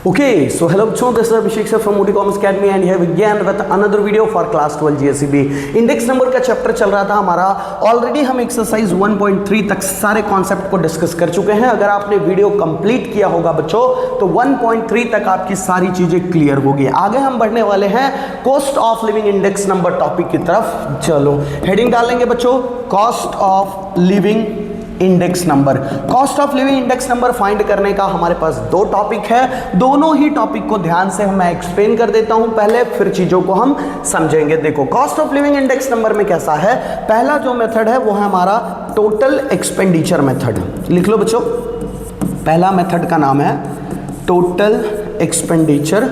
Okay, so hello bachcho, this is Abhishek sir from Moti Commerce Academy and here we again with another video for class 12 GSEB. Index number का chapter चल रहा था हमारा। Already हम exercise 1.3 तक सारे concept को discuss कर चुके हैं। अगर आपने वीडियो कंप्लीट किया होगा बच्चों तो 1.3 तक आपकी सारी चीजें क्लियर होगी। आगे हम बढ़ने वाले हैं cost of living index number topic की तरफ। चलो हेडिंग डाल लेंगे बच्चों, cost of living index number. Cost of living index number find करने का हमारे पास दो टॉपिक है, दोनों ही टॉपिक को ध्यान से मैं एक्सप्लेन कर देता हूं पहले, फिर चीजों को हम समझेंगे। देखो cost of living index number में कैसा है, पहला जो मेथड है वो है हमारा टोटल एक्सपेंडिचर मेथड। लिख लो बच्चों, पहला मेथड का नाम है total expenditure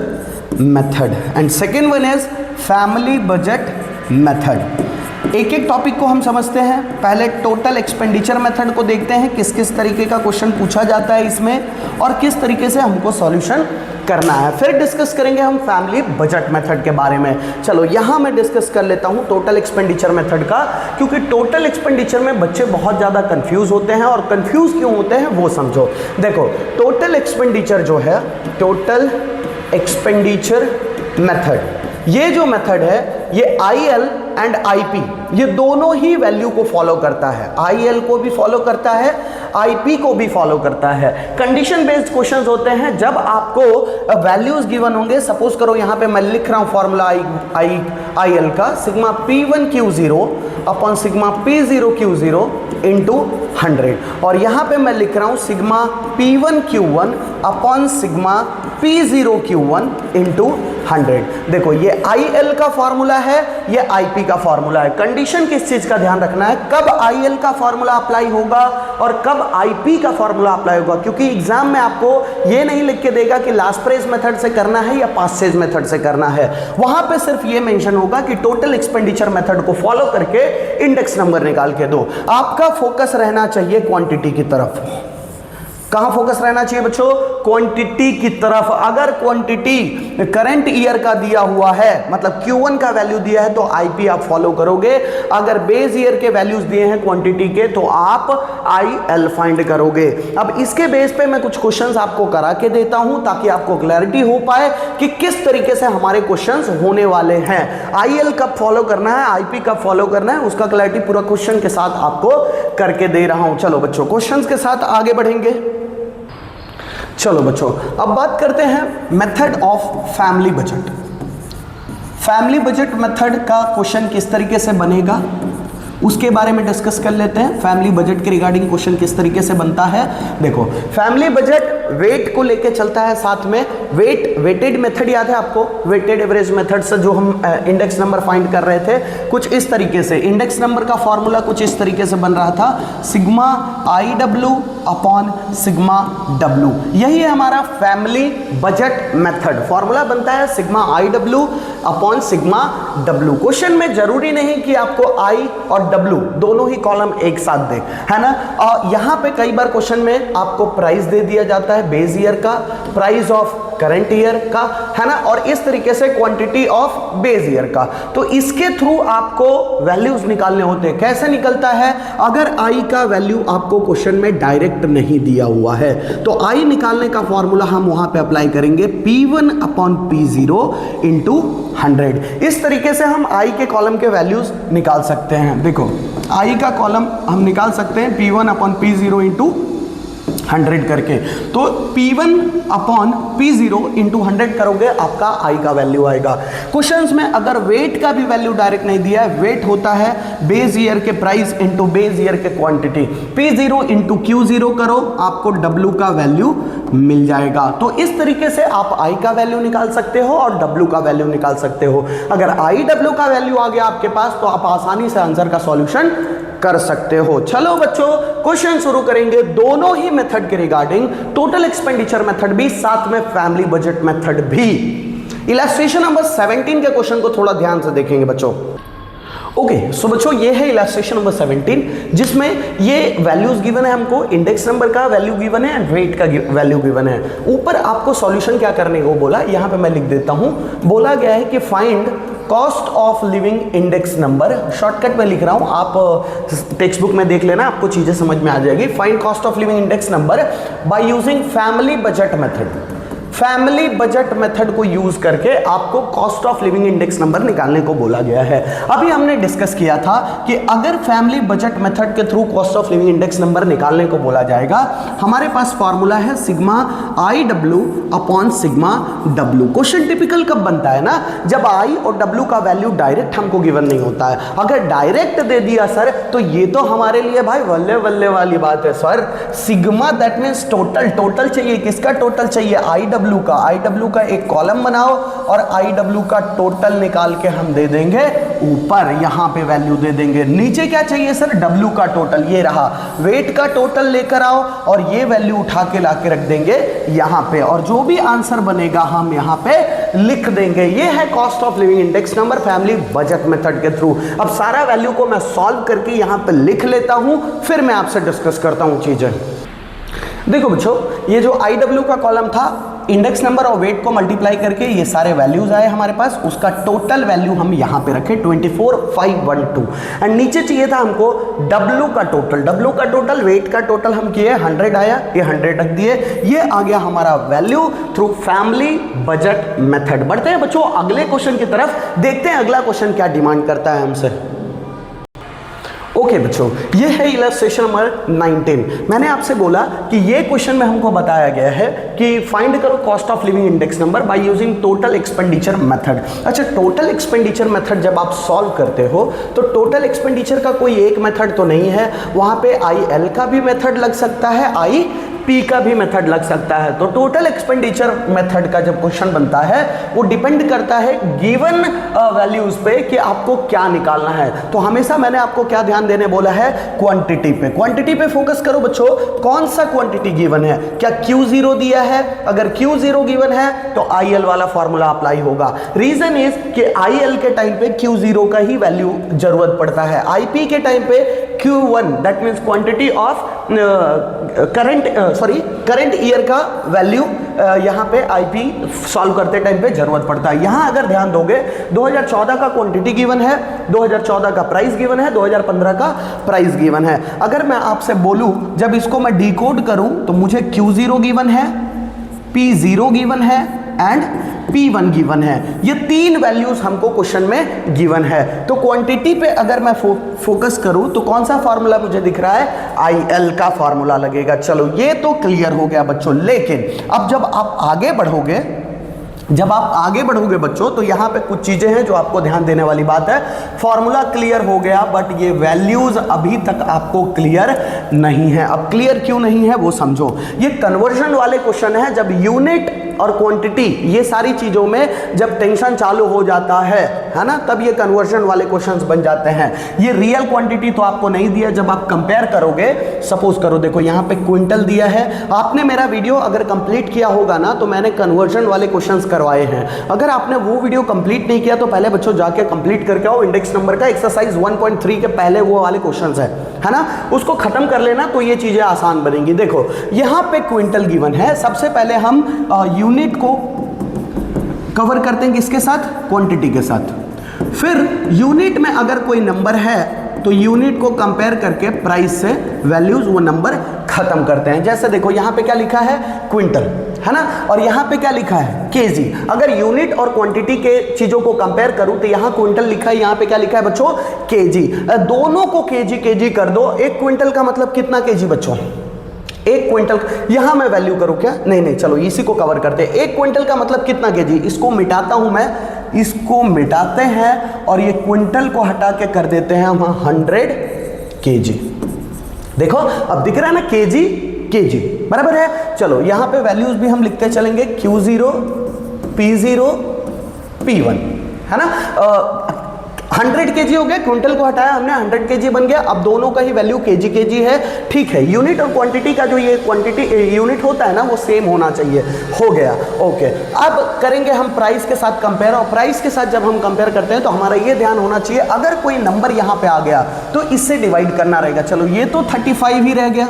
method and second one is family budget method. एक एक टॉपिक को हम समझते हैं। पहले टोटल एक्सपेंडिचर मेथड को देखते हैं, किस किस तरीके का क्वेश्चन पूछा जाता है इसमें और किस तरीके से हमको सॉल्यूशन करना है। फिर डिस्कस करेंगे हम फैमिली बजट मेथड के बारे में। चलो यहां मैं डिस्कस कर लेता हूं टोटल एक्सपेंडिचर मेथड का, क्योंकि टोटल एक्सपेंडिचर में बच्चे बहुत ज़्यादा कंफ्यूज होते हैं और कंफ्यूज क्यों होते हैं वो समझो। देखो टोटल एक्सपेंडिचर जो है, टोटल एक्सपेंडिचर मेथड, ये जो मेथड है ये IL एंड IP ये दोनों ही वैल्यू को फॉलो करता है। IL को भी फॉलो करता है, IP को भी फॉलो करता है। कंडीशन बेस्ड क्वेश्चंस होते हैं जब आपको वैल्यूज गिवन होंगे। सपोज करो यहाँ पे मैं लिख रहा हूँ फॉर्मूला IL का sigma P1Q0 upon sigma P0Q0 into 100 और यहाँ पे मैं लिख रहा हूँ sigma P1Q1 upon sigma P0Q1 into 100। देखो ये IL का फॉर्मूला है, ये IP का फॉर्मूला है। कंडीशन किस चीज का ध्यान रखना है, कब IL का फॉर्मूला अप्लाई होगा और कब IP का फॉर्मूला अप्लाई होगा, क्योंकि एग्जाम में आपको ये नहीं लिख के देगा कि लास्ट प्राइस मेथड से करना है या पास्ट सेज मेथड से करना है। वहां पे सिर्फ ये मेंशन होगा कि टोटल एक्सपेंडिचर मेथड को फॉलो करके इंडेक्स नंबर निकाल के दो। आपका फोकस रहना चाहिए क्वांटिटी की तरफ। कहां फोकस रहना चाहिए बच्चों, क्वांटिटी की तरफ। अगर क्वांटिटी करंट ईयर का दिया हुआ है, मतलब Q1 का वैल्यू दिया है तो IP आप फॉलो करोगे। अगर बेस ईयर के वैल्यूज दिए हैं क्वांटिटी के तो आप IL फाइंड करोगे। अब इसके बेस पे मैं कुछ क्वेश्चंस आपको करा के देता हूं ताकि आपको क्लैरिटी हो पाए कि किस तरीके से हमारे क्वेश्चंस होने वाले हैं। IL कब फॉलो करना है, IP कब फॉलो करना है, उसका क्लैरिटी पूरा क्वेश्चन के साथ आपको करके दे रहा हूं। चलो बच्चों क्वेश्चंस के साथ आगे बढ़ेंगे। चलो बच्चों अब बात करते हैं method of family budget. Family budget method का क्वेश्चन किस तरीके से बनेगा उसके बारे में डिस्कस कर लेते हैं। फैमिली बजट के रिगार्डिंग क्वेश्चन किस तरीके से बनता है। देखो फैमिली बजट वेट को लेके चलता है, साथ में वेटेड मेथड याद है आपको, वेटेड एवरेज मेथड से जो हम इंडेक्स नंबर फाइंड कर रहे थे कुछ इस तरीके से। इंडेक्स नंबर का फॉर्मूला कुछ इस तरीके से बन रहा था, sigma IW upon sigma W। यही है हमारा फैमिली बजट मेथड। फॉर्मूला बनता है sigma IW upon sigma W। Question में जरूरी नहीं कि आपको I और W दोनों ही कॉलम एक साथ दे, है ना। और यहां पे कई बार क्वेश्चन में आपको प्राइस दे दिया जाता है बेस ईयर का, प्राइस ऑफ करंट ईयर का, है ना, और इस तरीके से क्वांटिटी ऑफ बेस ईयर का। तो इसके थ्रू आपको वैल्यूज निकालने होते हैं। कैसे निकलता है, अगर I का वैल्यू आपको क्वेश्चन में डायरेक्ट नहीं दिया हुआ है तो I निकालने का फॉर्मूला हम वहां पे अप्लाई करेंगे P1 अपॉन P0 इंटू 100। इस तरीके से हम I के कॉलम के वैल्यूज निकाल सकते हैं। देखो I का कॉलम हम निकाल सकते हैं P1 अपॉन P0 इंटू 100 करके। तो P1 अपॉन P0 इंटू 100 करोगे आपका I का वैल्यू आएगा। क्वेश्चंस में अगर वेट का भी वैल्यू डायरेक्ट नहीं दिया है, वेट होता है बेस ईयर के प्राइस इंटू बेस ईयर के क्वांटिटी, P0 इंटू Q0 करो आपको W का वैल्यू मिल जाएगा। तो इस तरीके से आप I का वैल्यू निकाल सकते हो और W का वैल्यू निकाल सकते हो। अगर IW का वैल्यू आ गया आपके पास तो आप आसानी से आंसर का सॉल्यूशन कर सकते हो। चलो बच्चों क्वेश्चन शुरू करेंगे दोनों ही मेथड के रिगार्डिंग, टोटल एक्सपेंडिचर मेथड भी साथ में फैमिली बजट मेथड भी। इलस्ट्रेशन नंबर 17 के क्वेश्चन को थोड़ा ध्यान से देखेंगे बच्चों। ओके सो बच्चों ये है इलस्ट्रेशन नंबर 17 जिसमें ये वैल्यूज गिवन है, हमको इंडेक्स नंबर का वैल्यू गिवन है एंड वेट का वैल्यू गिवन है। ऊपर आपको सॉल्यूशन क्या करने को बोला, यहां पे मैं लिख देता हूं। बोला गया है कि find cost of living index number, shortcut में लिख रहा हूं, आप टेक्स्ट बुक में देख लेना, आपको चीजें समझ में आ जाएगी। Find cost of living index number by using family budget method. Family budget method को यूज करके आपको cost of living index number निकालने को बोला गया है। अभी हमने डिस्कस किया था कि अगर फैमिली बजट मेथड के through cost of living index number निकालने को बोला जाएगा, हमारे पास फॉर्मूला है sigma I W upon sigma W. Question typical कब बनता है ना, जब आई और डब्ल्यू का वैल्यू डायरेक्ट हमको गिवन नहीं होता है। अगर डायरेक्ट दे दिया सर तो ये तो हमारे लिए भाई वल्ले वल्ले वाली बात है sir. Sigma that means total, total चाहिए, किसका टोटल चाहिए, आई डब्ल्यू का। आई डब्ल्यू का एक कॉलम बनाओ और आई डब्ल्यू का टोटल निकाल के हम दे देंगे ऊपर, यहां पे वैल्यू दे देंगे। नीचे क्या चाहिए सर, डब्ल्यू का टोटल, ये रहा। वेट का टोटल लेकर आओ और ये वैल्यू उठा के लाके रख देंगे यहां पे, और जो भी आंसर बनेगा हम यहां पे लिख देंगे। ये है cost of living index number family budget method के थ्रू। अब सारा वैल्यू को मैं सॉल्व करके यहां पे लिख लेता हूं, फिर मैं आपसे डिस्कस करता हूं चीजें। देखो बच्चों, ये जो IW का कॉलम था, इंडेक्स नंबर और वेट को मल्टीप्लाई करके ये सारे वैल्यूज आए हमारे पास, उसका टोटल वैल्यू हम यहां पे रखे 24512। एंड नीचे चाहिए था हमको W का टोटल। W का टोटल, वेट का टोटल हम किए 100 आया, ये 100 रख दिए, ये आ गया हमारा value through family budget method. बढ़ते हैं बच्चों अगले क्वेश्चन की तरफ, देखते हैं अगला क्वेश्चन क्या डिमांड करता है हमसे। ओके बच्चों, ये है इलस्ट्रेशन नंबर 19। मैंने आपसे बोला कि ये क्वेश्चन में हमको बताया गया है कि फाइंड करो cost of living index number by using total expenditure method. अच्छा, टोटल एक्सपेंडिचर मेथड जब आप सॉल्व करते हो तो टोटल एक्सपेंडिचर का कोई एक मेथड तो नहीं है, वहां पे IL का भी मेथड लग सकता है, IP का भी मेथड लग सकता है। तो टोटल एक्सपेंडिचर मेथड का जब क्वेश्चन बनता है वो डिपेंड करता है गिवन वैल्यूज पे कि आपको क्या निकालना है। तो हमेशा मैंने आपको क्या ध्यान देने बोला है, क्वांटिटी पे। क्वांटिटी पे फोकस करो बच्चों, कौन सा क्वांटिटी गिवन है, क्या Q0 दिया है, अगर Q0 गिवन है तो IL वाला फॉर्मूला अप्लाई होगा। रीजन इज कि IL के टाइम पे Q0 का ही वैल्यू जरूरत पड़ता है, IP के टाइम पे Q1 that means quantity of current year का वैल्यू यहां पे IP सॉल्व करते टाइम पे जरूरत पड़ता है। यहां अगर ध्यान दोगे 2014 का क्वांटिटी गिवन है, 2014 का प्राइस गिवन है, 2015 का प्राइस गिवन है। अगर मैं आपसे बोलूं जब इसको मैं डिकोड करूं तो मुझे Q0 गिवन है, P0 गिवन है एंड P1 गिवन है। ये तीन वैल्यूज हमको क्वेश्चन में गिवन है। तो क्वांटिटी पे अगर मैं फोकस करूं तो कौन सा फॉर्मूला मुझे दिख रहा है, IL का फॉर्मूला लगेगा। चलो ये तो क्लियर हो गया बच्चों। लेकिन अब जब आप आगे बढ़ोगे बच्चों तो यहां पे कुछ चीजें हैं जो आपको ध्यान देने वाली बात है। फॉर्मूला क्लियर हो गया बट ये वैल्यूज अभी तक आपको क्लियर नहीं है। अब क्लियर क्यों नहीं है वो समझो। ये कन्वर्जन वाले क्वेश्चन है, जब यूनिट और क्वांटिटी ये सारी चीजों में जब टेंशन चालू हो जाता है ना, तब ये कन्वर्जन वाले क्वेश्चंस बन जाते हैं। ये रियल क्वांटिटी तो आपको नहीं दिया, जब आप कंपेयर करोगे, सपोज करो देखो यहाँ पे क्विंटल दिया है। आपने मेरा वीडियो अगर कंप्लीट किया होगा ना तो मैंने कन्वर्जन वाले क्वेश्चंस करवाए हैं। अगर आपने वो वीडियो कंप्लीट नहीं किया तो पहले बच्चों जाके कंप्लीट करके आओ। इंडेक्स नंबर का एक्सरसाइज 1.3 के पहले वो वाले क्वेश्चंस है ना, उसको खत्म कर लेना तो ये चीजें आसान बनेंगी। देखो यहाँ पे क्विंटल गिवन है, सबसे पहले हम यूनिट को कवर करते हैं किसके साथ, क्वांटिटी के साथ। फिर यूनिट में अगर कोई नंबर है तो यूनिट को कंपेयर करके प्राइस से वैल्यूज वो नंबर खत्म करते हैं। जैसे देखो यहाँ पे क्या लिखा है, क्विंटल है ना, और यहाँ पे क्या लिखा है, केजी। अगर यूनिट और क्वांटिटी के चीजों को कंपेयर करूं तो यहाँ क्विंटल लिखा है, यहाँ पे क्या लिखा है बच्चों, केजी। दोनों को केजी कर दो। एक क्विंटल का मतलब कितना केजी बच्चों, एक क्विंटल। यहां मैं वैल्यू करूं क्या, नहीं चलो इसी को कवर करते हैं। एक क्विंटल का मतलब कितना केजी, इसको मिटाता हूं मैं, इसको मिटाते हैं और ये क्विंटल को हटा के कर देते हैं हम 100 केजी। देखो अब दिख रहा है ना, केजी बराबर है। चलो यहां पे वैल्यूज भी हम लिखते चलेंगे, Q0 P0 P1 है ना। 100 केजी हो गया, क्विंटल को हटाया हमने, 100 केजी बन गया। अब दोनों का ही वैल्यू केजी है, ठीक है। यूनिट और क्वांटिटी का जो ये क्वांटिटी यूनिट होता है ना वो सेम होना चाहिए, हो गया ओके। अब करेंगे हम प्राइस के साथ कंपेयर, और प्राइस के साथ जब हम कंपेयर करते हैं तो हमारा ये ध्यान होना चाहिए, अगर कोई नंबर यहाँ पे आ गया तो इससे डिवाइड करना रहेगा। चलो ये तो 35 ही रह गया,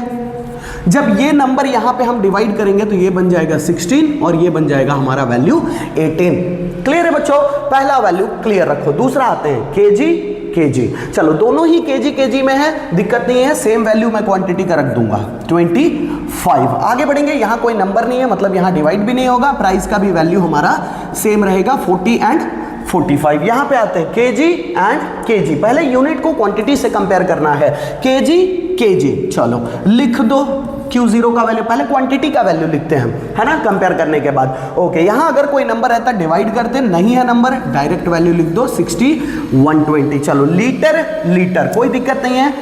जब ये नंबर यहां पे हम डिवाइड करेंगे तो ये बन जाएगा 16 और ये बन जाएगा हमारा वैल्यू 18। क्लियर है बच्चों, पहला वैल्यू क्लियर रखो। दूसरा आते हैं केजी। चलो दोनों ही केजी में है, दिक्कत नहीं है, सेम वैल्यू मैं क्वांटिटी का रख दूंगा 25। आगे बढ़ेंगे, यहाँ कोई नंबर नहीं है मतलब यहाँ डिवाइड भी नहीं होगा, प्राइस का भी वैल्यू हमारा सेम रहेगा 40 एंड 45। यहाँ पे आते हैं केजी एंड केजी। पहले यूनिट को क्वांटिटी से कंपेयर करना है, केजी केजी। चलो लिख दो Q0 का वैल्यू, पहले क्वांटिटी का वैल्यू लिखते हैं, है ना, कंपेयर करने के बाद। ओके, यहाँ अगर कोई नंबर रहता डिवाइड करते, नहीं है नंबर, डायरेक्ट वैल्यू लिख दो 60 120। चलो लीटर लीटर कोई दिक्कत नहीं है,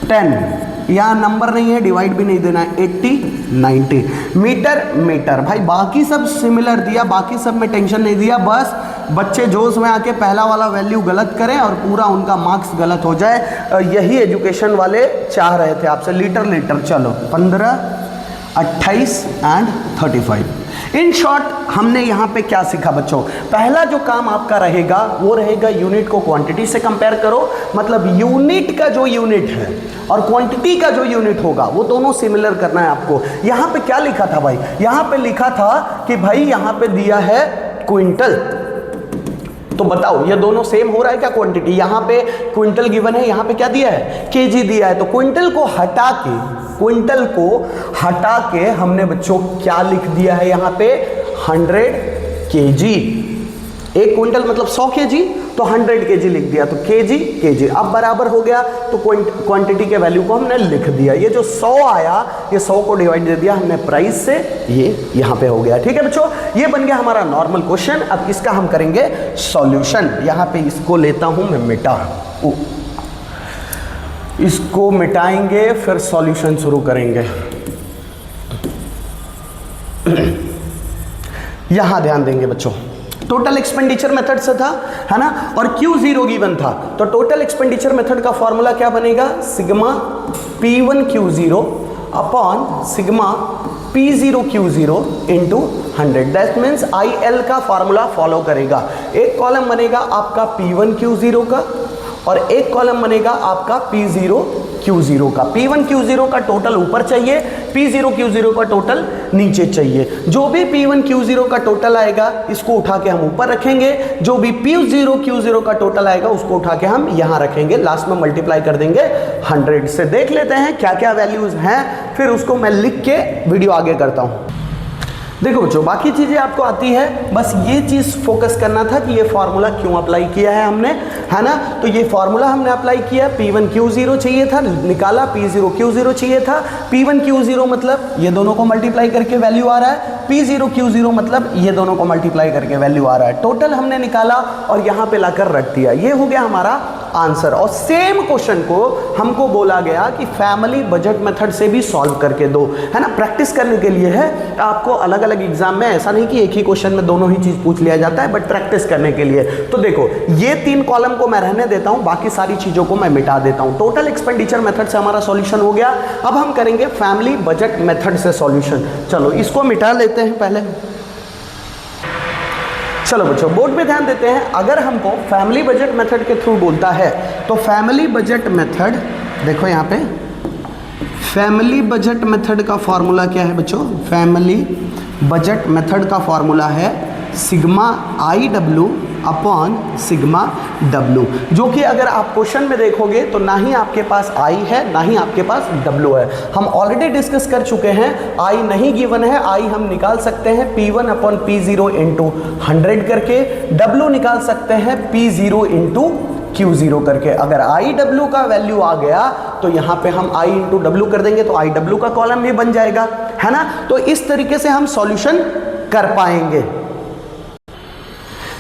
10 यहाँ नंबर नहीं है, डिवाइड भी नहीं देना है, 80 90। मीटर मीटर, भाई बाकी सब सिमिलर दिया, बाकी सब में टेंशन नहीं दिया, बस बच्चे जोश में आके पहला वाला वैल्यू गलत करें और पूरा उनका मार्क्स गलत हो जाए, यही एजुकेशन वाले चाह रहे थे आपसे। लीटर लीटर, चलो 15 28 एंड 35। इन शॉर्ट हमने यहाँ पे क्या सीखा बच्चों, पहला जो काम आपका रहेगा वो रहेगा यूनिट को क्वांटिटी से कंपेयर करो, मतलब यूनिट का जो यूनिट है और क्वांटिटी का जो यूनिट होगा वो दोनों सिमिलर करना है आपको। यहाँ पे क्या लिखा था भाई, यहाँ पे लिखा था कि भाई यहाँ पे दिया है क्विंटल, तो बताओ ये दोनों सेम हो रहा है क्या क्वांटिटी? यहाँ पे क्विंटल गिवन है, यहाँ पे क्या दिया है, केजी दिया है, तो क्विंटल को हटा के हमने बच्चों क्या लिख दिया है यहाँ पे 100 केजी। एक क्विंटल मतलब 100 केजी, तो 100 केजी लिख दिया, तो केजी केजी। अब बराबर हो गया तो क्वांटिटी के वैल्यू को हमने लिख दिया। ये जो 100 आया, ये 100 को डिवाइड दे दिया हमने प्राइस से, ये यहाँ पे हो गया। ठीक है बच्चों, ये बन गया हमारा नॉर्मल क्वेश्चन। अब इसका हम करेंगे सॉल्यूशन। यहाँ पे इसको लेता हूँ मैं मिटा, इसको मिटाएंगे फिर सॉल्यूशन शुरू करेंगे। यहां ध्यान देंगे बच्चों, टोटल एक्सपेंडिचर मेथड से था, है ना, और Q0 गिवन था, तो टोटल एक्सपेंडिचर मेथड का फॉर्मूला क्या बनेगा, sigma P1 Q0 upon sigma P0 Q0 into 100। That means IL का फॉर्मूला फॉलो करेगा। एक कॉलम बनेगा आपका P1 Q0 का और एक कॉलम बनेगा आपका P0 Q0 का। P1 Q0 का टोटल ऊपर चाहिए, P0 Q0 का टोटल नीचे चाहिए। जो भी P1 Q0 का टोटल आएगा इसको उठा के हम ऊपर रखेंगे, जो भी P0 Q0 का टोटल आएगा उसको उठा के हम यहाँ रखेंगे, लास्ट में मल्टीप्लाई कर देंगे 100 से। देख लेते हैं क्या क्या वैल्यूज हैं, फिर उसको मैं लिख के वीडियो आगे करता हूँ। देखो बच्चों, बाकी चीज़ें आपको आती है, बस ये चीज़ फोकस करना था कि ये फार्मूला क्यों अप्लाई किया है हमने, है ना। तो ये फार्मूला हमने अप्लाई किया, P1 Q0 चाहिए था, निकाला, P0 Q0 चाहिए था। P1 Q0 मतलब ये दोनों को मल्टीप्लाई करके वैल्यू आ रहा है, P0 Q0 मतलब ये दोनों को मल्टीप्लाई करके वैल्यू आ रहा है। टोटल हमने निकाला और यहाँ पे लाकर रख दिया, ये हो गया हमारा आंसर। और सेम क्वेश्चन को हमको बोला गया कि फैमिली बजट मेथड से भी सॉल्व करके दो, है ना, प्रैक्टिस करने के लिए है। आपको अलग अलग एग्जाम में ऐसा नहीं कि एक ही क्वेश्चन में दोनों ही चीज पूछ लिया जाता है, बट प्रैक्टिस करने के लिए। तो देखो, ये 3 कॉलम को मैं रहने देता हूं, बाकी सारी चीजों को मैं मिटा देता हूं। टोटल एक्सपेंडिचर मेथड से हमारा सॉल्यूशन हो गया। अब हम करेंगे फैमिली बजट मेथड से सॉल्यूशन। चलो इसको मिटा लेते हैं पहले। चलो बच्चों, बोर्ड पे ध्यान देते हैं। अगर हमको फैमिली बजट मेथड के थ्रू बोलता है तो फैमिली बजट मेथड, देखो यहाँ पे फैमिली बजट मेथड का फॉर्मूला क्या है बच्चों, फैमिली बजट मेथड का फॉर्मूला है sigma IW upon sigma W, जो कि अगर आप क्वेश्चन में देखोगे तो ना ही आपके पास I है ना ही आपके पास W है। हम ऑलरेडी डिस्कस कर चुके हैं, I नहीं गिवन है, I हम निकाल सकते हैं P1 अपॉन P0 इंटू 100 करके, W निकाल सकते हैं P0 इंटू Q0 करके। अगर IW का वैल्यू आ गया तो यहाँ पे हम I इंटू W कर देंगे तो IW का कॉलम भी बन जाएगा, है ना। तो इस तरीके से हम सॉल्यूशन कर पाएंगे।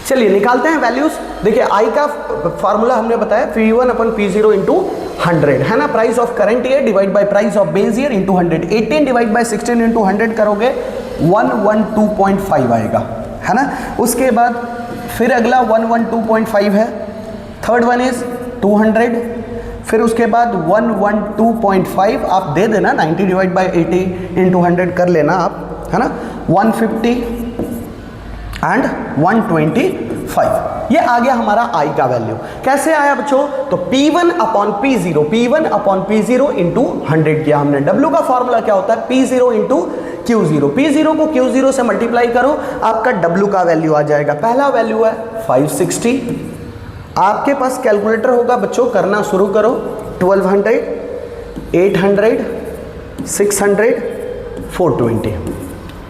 चलिए निकालते हैं वैल्यूज। देखिए I का फॉर्मूला हमने बताया P1 अपन P0 इंटू 100, है ना। Price of current year divide by price of base year into 100। 18 divide by 16 into 100 करोगे 112.5 आएगा, है ना। उसके बाद फिर अगला 112.5 है, थर्ड वन इज 200, फिर उसके बाद 112.5 आप दे देना, 90 डिवाइड बाय 80 इंटू 100 कर लेना आप, है ना। 150 एंड 125। ये आ गया हमारा I का वैल्यू। कैसे आया बच्चों, तो P1 अपॉन P0 इंटू 100 किया हमने। W का फॉर्मूला क्या होता है, P0 इंटू Q0। P0 को Q0 से मल्टीप्लाई करो, आपका W का वैल्यू आ जाएगा। पहला वैल्यू है 560। आपके पास कैलकुलेटर होगा बच्चों, करना शुरू करो। 1200, 800, 600, 420।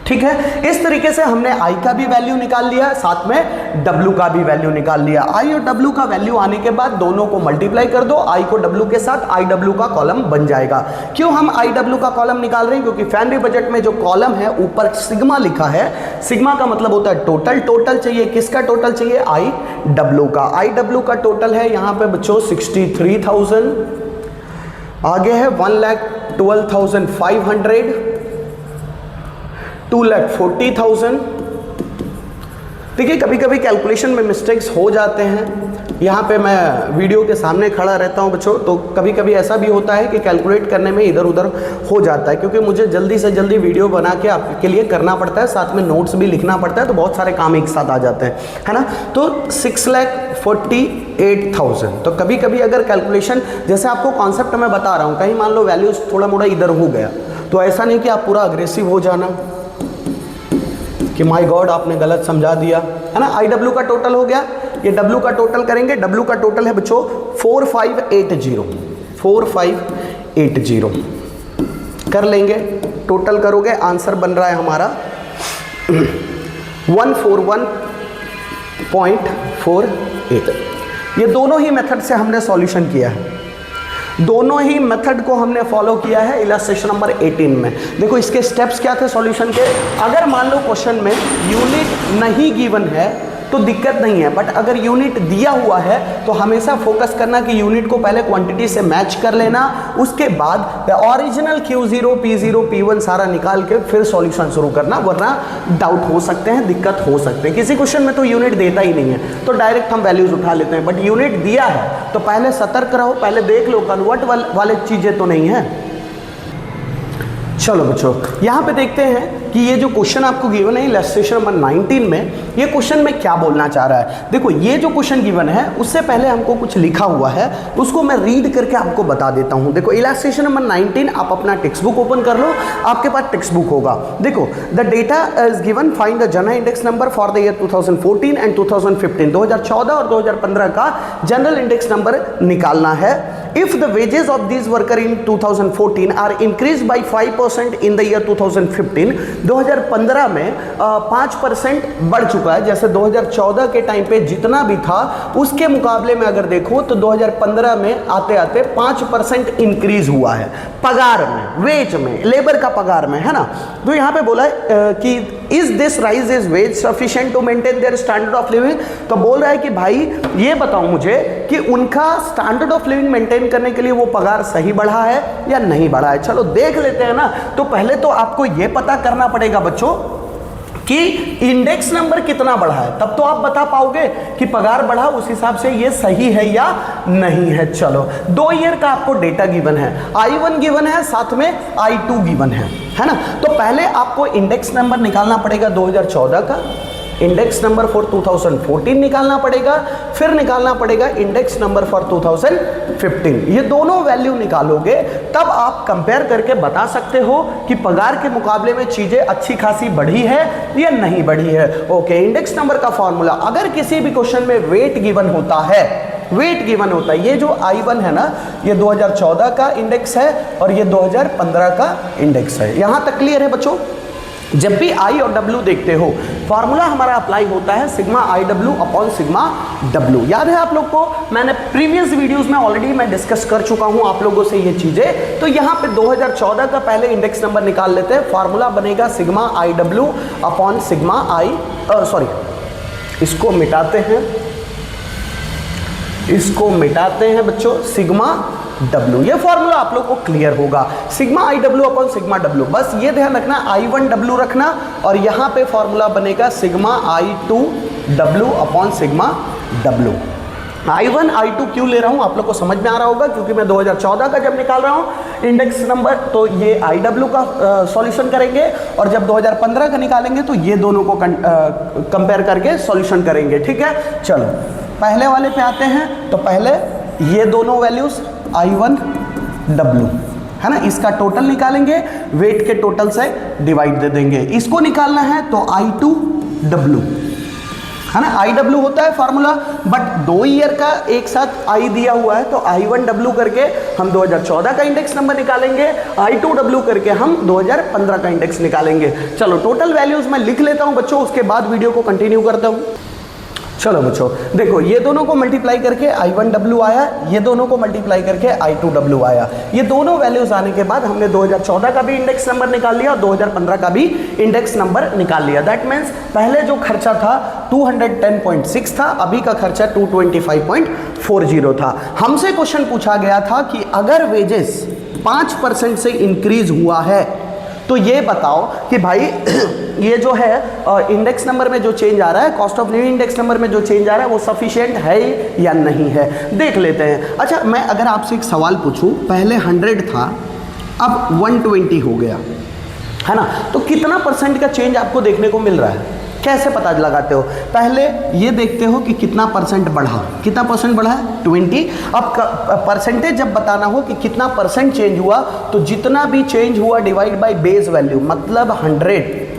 ठीक है, इस तरीके से हमने I का भी वैल्यू निकाल लिया, साथ में W का भी वैल्यू निकाल लिया। I और W का वैल्यू आने के बाद दोनों को मल्टीप्लाई कर दो, I को W के साथ, IW का कॉलम बन जाएगा। क्यों हम IW का कॉलम निकाल रहे हैं? क्योंकि फैमिली बजट में जो कॉलम है ऊपर सिग्मा लिखा है, सिग्मा का मतलब होता है टोटल। टोटल चाहिए, किसका टोटल चाहिए? IW का। IW का टोटल है यहाँ पे बच्चों 63,000, आगे है 1,12,500, 2,40,000। देखिए कभी कभी कैलकुलेशन में मिस्टेक्स हो जाते हैं, यहाँ पे मैं वीडियो के सामने खड़ा रहता हूँ बच्चों, तो कभी कभी ऐसा भी होता है कि कैलकुलेट करने में इधर उधर हो जाता है, क्योंकि मुझे जल्दी से जल्दी वीडियो बना के आपके लिए करना पड़ता है, साथ में नोट्स भी लिखना पड़ता है, तो बहुत सारे काम एक साथ आ जाते हैं, है ना। तो 6,48,000। तो कभी कभी अगर कैलकुलेशन, जैसे आपको कॉन्सेप्ट मैं बता रहा हूँ, कहीं मान लो वैल्यूज थोड़ा मोड़ा इधर हो गया, तो ऐसा नहीं कि आप पूरा अग्रेसिव हो जाना कि माय गॉड आपने गलत समझा दिया, है ना। IW का टोटल हो गया, ये W का टोटल करेंगे। W का टोटल है बच्चों 4580, 4580 कर लेंगे, टोटल करोगे आंसर बन रहा है हमारा 141.48। ये दोनों ही मेथड से हमने सॉल्यूशन किया है, दोनों ही मेथड को हमने फॉलो किया है इलस्ट्रेशन नंबर 18 में। देखो इसके स्टेप्स क्या थे सॉल्यूशन के। अगर मान लो क्वेश्चन में यूनिट नहीं गिवन है तो दिक्कत नहीं है, बट अगर यूनिट दिया हुआ है तो हमेशा फोकस करना कि यूनिट को पहले क्वांटिटी से मैच कर लेना, उसके बाद ओरिजिनल Q0, P0, P1 सारा निकाल के फिर सॉल्यूशन शुरू करना, वरना डाउट हो सकते हैं, दिक्कत हो सकते हैं। किसी क्वेश्चन में तो यूनिट देता ही नहीं है तो डायरेक्ट हम वैल्यूज उठा लेते हैं, बट यूनिट दिया है तो पहले सतर्क रहो, पहले देख लो कन्वर्ट वाले चीजें तो नहीं है। चलो बच्चों यहाँ पे देखते हैं कि ये जो क्वेश्चन आपको गिवन है इलस्ट्रेशन नंबर 19 में, ये क्वेश्चन में क्या बोलना चाह रहा है। देखो ये जो क्वेश्चन गिवन है उससे पहले हमको कुछ लिखा हुआ है, उसको मैं रीड करके आपको बता देता हूँ। देखो इलस्ट्रेशन नंबर 19, आप अपना टेक्स्ट बुक ओपन कर लो, आपके पास टेक्स्ट बुक होगा। देखो the data is given, find the general index number for the year 2014 and 2015। 2014 और 2015 का जनरल इंडेक्स नंबर निकालना है। If the wages of this worker in 2014 are increase by 5% in the year 2015, 2015 में 5% बढ़ चुका है। जैसे 2014 के टाइम पे जितना भी था उसके मुकाबले में अगर देखो तो 2015 में आते आते 5% इंक्रीज हुआ है पगार में, वेज में, लेबर का पगार में, है ना। तो यहाँ पे बोला है कि is this rise is wage sufficient to maintain their standard of living. तो बोल रहा है कि भाई ये बताओ मुझे कि उनका स्टैंडर्ड ऑफ लिविंग मेंटेन करने के लिए वो पगार सही बढ़ा है या नहीं बढ़ा है। चलो देख लेते हैं ना। तो पहले तो आपको ये पता करना पड़ेगा बच्चों कि इंडेक्स नंबर कितना बढ़ा है, तब तो आप बता पाओगे कि पगार बढ़ा, उस हिसाब से ये सही है या नहीं है। चलो 2 ईयर का आपको डेटा गिवन है, I1 गिवन है, साथ में I2 गिवन है ना। तो पहले आपको इंडेक्स नंबर निकालना पड़ेगा 2014 का, इंडेक्स नंबर फॉर 2014 निकालना पड़ेगा, फिर निकालना पड़ेगा इंडेक्स नंबर फॉर 2015। ये दोनों वैल्यू निकालोगे तब आप कंपेयर करके बता सकते हो कि पगार के मुकाबले में चीजें अच्छी खासी बढ़ी है या नहीं बढ़ी है। ओके, इंडेक्स नंबर का फॉर्मूला, अगर किसी भी क्वेश्चन में वेट गिवन होता है, वेट गिवन होता है, ये जो I1 है ना, ये 2014 का इंडेक्स है और ये 2015 का इंडेक्स है। यहां तक क्लियर है बच्चों। जब भी I और W देखते हो फॉर्मूला हमारा अप्लाई होता है sigma IW upon sigma W। याद है आप लोग को, मैंने प्रीवियस वीडियोस में ऑलरेडी मैं डिस्कस कर चुका हूं आप लोगों से ये चीजें। तो यहाँ पे 2014 का पहले इंडेक्स नंबर निकाल लेते हैं, फॉर्मूला बनेगा सिग्मा IW अपॉन सिग्मा इसको मिटाते हैं बच्चों, सिग्मा W। ये फॉर्मूला आप लोग को क्लियर होगा, sigma IW upon sigma W। बस ये ध्यान रखना I1W रखना और यहाँ पे फॉर्मूला बनेगा sigma I2W upon sigma W। I1 I2 क्यों ले रहा हूँ आप लोग को समझ में आ रहा होगा, क्योंकि मैं 2014 का जब निकाल रहा हूँ इंडेक्स नंबर तो ये IW का सॉल्यूशन करेंगे, और जब 2015 का निकालेंगे तो ये दोनों को कंपेयर करके सॉल्यूशन करेंगे। ठीक है, चलो पहले वाले पे आते हैं। तो पहले ये दोनों वैल्यूज I1W है ना, इसका टोटल निकालेंगे, वेट के टोटल से डिवाइड दे देंगे। इसको निकालना है तो I2W, है ना। IW होता है फार्मूला, बट 2 ईयर का एक साथ I दिया हुआ है, तो I1W करके हम 2014 का इंडेक्स नंबर निकालेंगे, I2W करके हम 2015 का इंडेक्स निकालेंगे। चलो टोटल वैल्यूज मैं लिख लेता हूं बच्चों, उसके बाद वीडियो को कंटिन्यू करता हूं। चलो बच्चों देखो, ये दोनों को मल्टीप्लाई करके I1W आया, ये दोनों को मल्टीप्लाई करके I2W आया। ये दोनों वैल्यूज आने के बाद हमने 2014 का भी इंडेक्स नंबर निकाल लिया और 2015 का भी इंडेक्स नंबर निकाल लिया। दैट मीन्स पहले जो खर्चा था 210.6 था, अभी का खर्चा 225.40 था। हमसे क्वेश्चन पूछा गया था कि अगर वेजेस 5% से इंक्रीज हुआ है तो ये बताओ कि भाई ये जो है इंडेक्स नंबर में जो चेंज आ रहा है, cost of living index number में जो चेंज आ रहा है वो सफिशिएंट है या नहीं है, देख लेते हैं। अच्छा, मैं अगर आपसे एक सवाल पूछूं, पहले 100 था अब 120 हो गया, है ना, तो कितना परसेंट का चेंज आपको देखने को मिल रहा है? कैसे पता लगाते हो? पहले ये देखते हो कि कितना परसेंट बढ़ा, कितना परसेंट बढ़ा है 20। अब परसेंटेज जब बताना हो कि कितना परसेंट चेंज हुआ, तो जितना भी चेंज हुआ डिवाइड बाय बेस वैल्यू, मतलब 100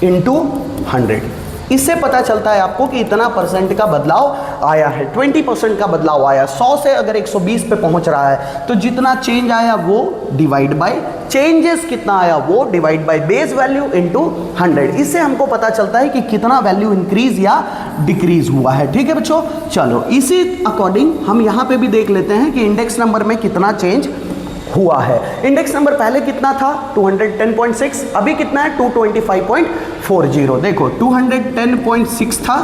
इंटू 100, इससे पता चलता है आपको कि इतना परसेंट का बदलाव आया है, 20% का बदलाव आया। 100 से अगर 120 पे पहुंच रहा है तो जितना चेंज आया वो डिवाइड बाय चेंजेस कितना आया वो divide by base value into 100। इससे हमको पता चलता है कि कितना वैल्यू इंक्रीज या डिक्रीज हुआ है। ठीक है बच्चों, चलो इसी अकॉर्डिंग हम यहाँ पे भी देख लेते हैं कि इंडेक्स नंबर में कितना चेंज हुआ है। इंडेक्स नंबर पहले कितना था 210.6, अभी कितना है 225.40। देखो 210.6 था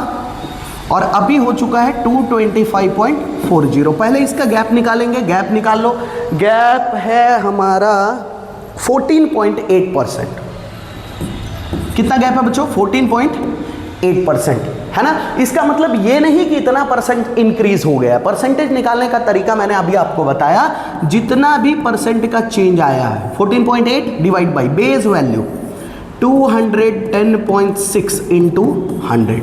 और अभी हो चुका है 225.40। पहले इसका गैप निकालेंगे, गैप निकाल लो। गैप है हमारा 14.8%। कितना गैप है बच्चों? 14.8%, है ना। इसका मतलब ये नहीं कि इतना परसेंट इंक्रीज हो गया। परसेंटेज निकालने का तरीका मैंने अभी आपको बताया। जितना भी परसेंट का चेंज आया है 14.8 divide by base value 210.6 into 100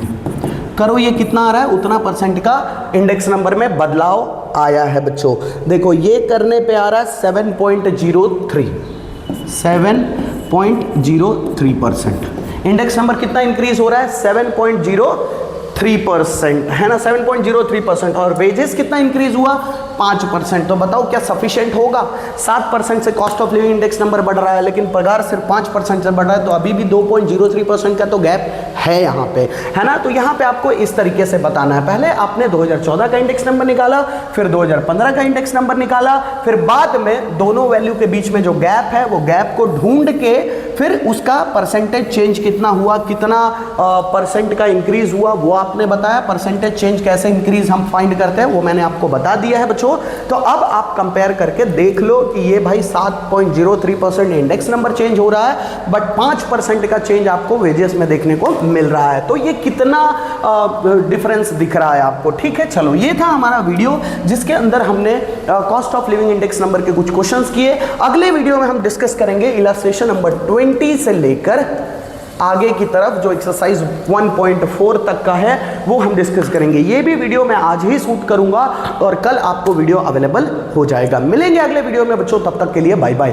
करो, ये कितना आ रहा है? उतना परसेंट का इंडेक्स नंबर में बदलाव आया है बच्चों। देखो ये करने पे आ रहा है 7.03%। इंडेक्स नंबर कितना इंक्रीज हो रहा है? 7.03%, है ना, 7.03%। और वेजेस कितना इंक्रीज हुआ? 5%। तो बताओ क्या सफिशिएंट होगा? 7% से cost of living index number बढ़ रहा है, लेकिन पगार सिर्फ 5% से बढ़ रहा है, तो अभी भी 2.03% का तो गैप है यहाँ पे, है ना। तो यहाँ पे आपको इस तरीके से बताना है। पहले आपने 2014 का इंडेक्स नंबर निकाला, फिर 2015 का इंडेक्स नंबर निकाला, फिर बाद में दोनों वैल्यू के बीच में जो गैप है वो गैप को ढूंढ के फिर उसका परसेंटेज चेंज कितना हुआ, कितना परसेंट का इंक्रीज हुआ वो आपने बताया। परसेंटेज चेंज कैसे इंक्रीज हम फाइंड करते हैं वो मैंने आपको बता दिया है बच्चों। तो अब आप कंपेयर करके देख लो कि ये भाई 7.03% इंडेक्स नंबर चेंज हो रहा है, बट 5% का चेंज आपको वेजेस में देखने को मिल रहा है। तो ये कितना डिफरेंस दिख रहा है आपको? ठीक है, चलो ये था हमारा वीडियो जिसके अंदर हमने cost of living index number के कुछ क्वेश्चंस किए। अगले वीडियो में हम डिस्कस करेंगे इलस्ट्रेशन नंबर 20 से लेकर आगे की तरफ जो एक्सरसाइज 1.4 तक का है वो हम डिस्कस करेंगे। ये भी वीडियो मैं आज ही शूट करूंगा और कल आपको वीडियो अवेलेबल हो जाएगा। मिलेंगे अगले वीडियो में बच्चों, तब तक के लिए बाय बाय।